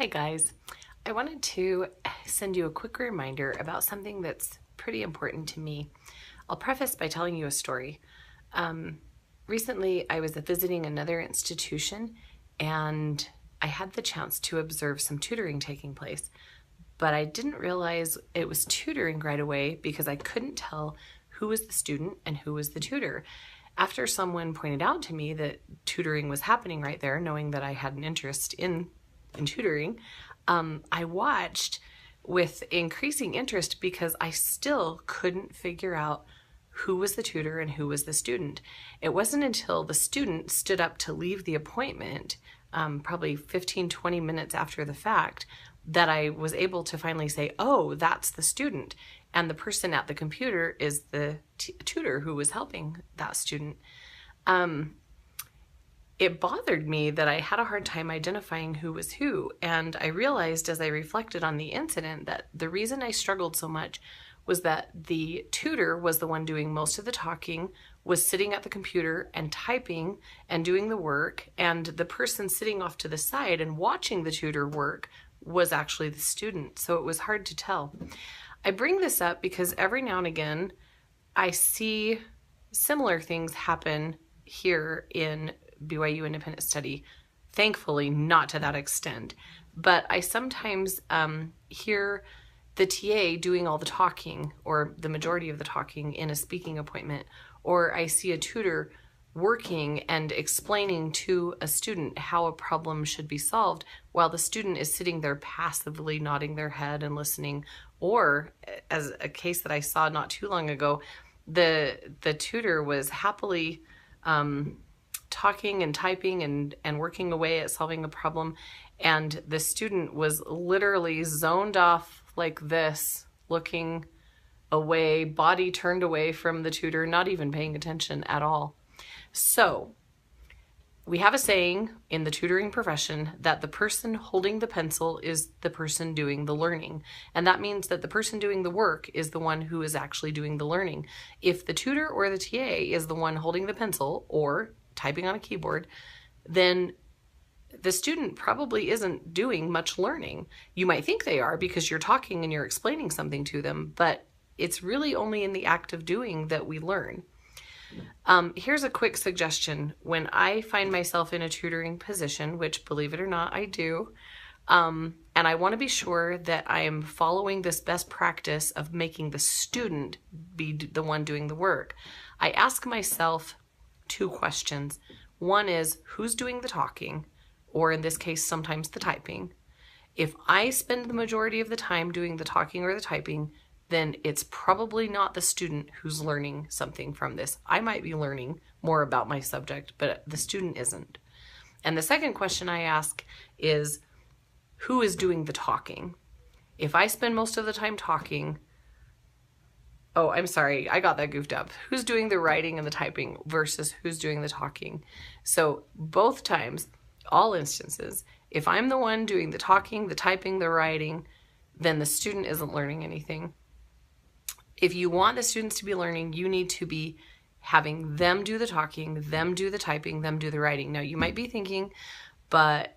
Hi guys, I wanted to send you a quick reminder about something that's pretty important to me. I'll preface by telling you a story. Recently I was visiting another institution and I had the chance to observe some tutoring taking place, but I didn't realize it was tutoring right away because I couldn't tell who was the student and who was the tutor. After someone pointed out to me that tutoring was happening right there, knowing that I had an interest in tutoring, I watched with increasing interest because I still couldn't figure out who was the tutor and who was the student. It wasn't until the student stood up to leave the appointment, probably 15-20 minutes after the fact, that I was able to finally say, oh, that's the student. And the person at the computer is the tutor who was helping that student. It bothered me that I had a hard time identifying who was who. And I realized as I reflected on the incident that the reason I struggled so much was that the tutor was the one doing most of the talking, was sitting at the computer and typing and doing the work, and the person sitting off to the side and watching the tutor work was actually the student. So it was hard to tell. I bring this up because every now and again I see similar things happen here in BYU Independent Study. Thankfully, not to that extent, but I sometimes hear the TA doing all the talking or the majority of the talking in a speaking appointment, or I see a tutor working and explaining to a student how a problem should be solved while the student is sitting there passively nodding their head and listening. Or, as a case that I saw not too long ago, the tutor was happily talking and typing and working away at solving a problem, and the student was literally zoned off like this, looking away, body turned away from the tutor, not even paying attention at all. So we have a saying in the tutoring profession that the person holding the pencil is the person doing the learning. And that means that the person doing the work is the one who is actually doing the learning. If the tutor or the TA is the one holding the pencil or typing on a keyboard, then the student probably isn't doing much learning. You might think they are because you're talking and you're explaining something to them, but it's really only in the act of doing that we learn. Here's a quick suggestion. When I find myself in a tutoring position, which believe it or not, I do, and I want to be sure that I am following this best practice of making the student be the one doing the work, I ask myself two questions. One is, who's doing the talking? Or in this case, sometimes the typing. If I spend the majority of the time doing the talking or the typing, then it's probably not the student who's learning something from this. I might be learning more about my subject, but the student isn't. And the second question I ask is, who is doing the talking? If I spend most of the time talking, oh, I'm sorry, I got that goofed up. Who's doing the writing and the typing versus who's doing the talking? So both times, all instances, if I'm the one doing the talking, the typing, the writing, then the student isn't learning anything. If you want the students to be learning, you need to be having them do the talking, them do the typing, them do the writing. Now, you might be thinking, but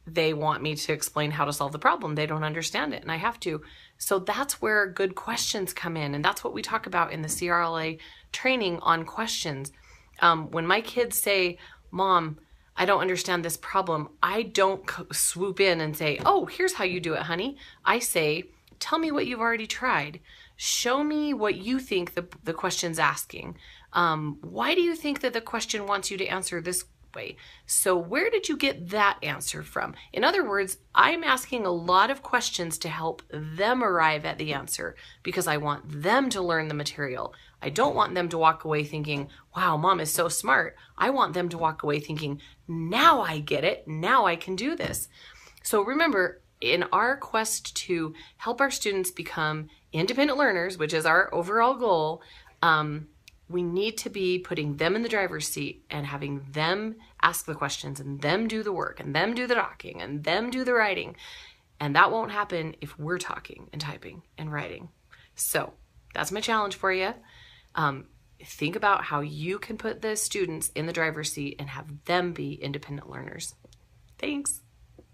they want me to explain how to solve the problem. They don't understand it, and I have to. So that's where good questions come in, and that's what we talk about in the CRLA training on questions. When my kids say, Mom, I don't understand this problem, I don't swoop in and say, oh, here's how you do it, honey. I say, tell me what you've already tried. Show me what you think the question's asking. Why do you think that the question wants you to answer this way? So where did you get that answer from? In other words, I'm asking a lot of questions to help them arrive at the answer because I want them to learn the material. I don't want them to walk away thinking, wow, Mom is so smart. I want them to walk away thinking, now I get it. Now I can do this. So remember, in our quest to help our students become independent learners, which is our overall goal, we need to be putting them in the driver's seat and having them ask the questions and them do the work and them do the talking and them do the writing. And that won't happen if we're talking and typing and writing. So that's my challenge for you. Think about how you can put the students in the driver's seat and have them be independent learners. Thanks.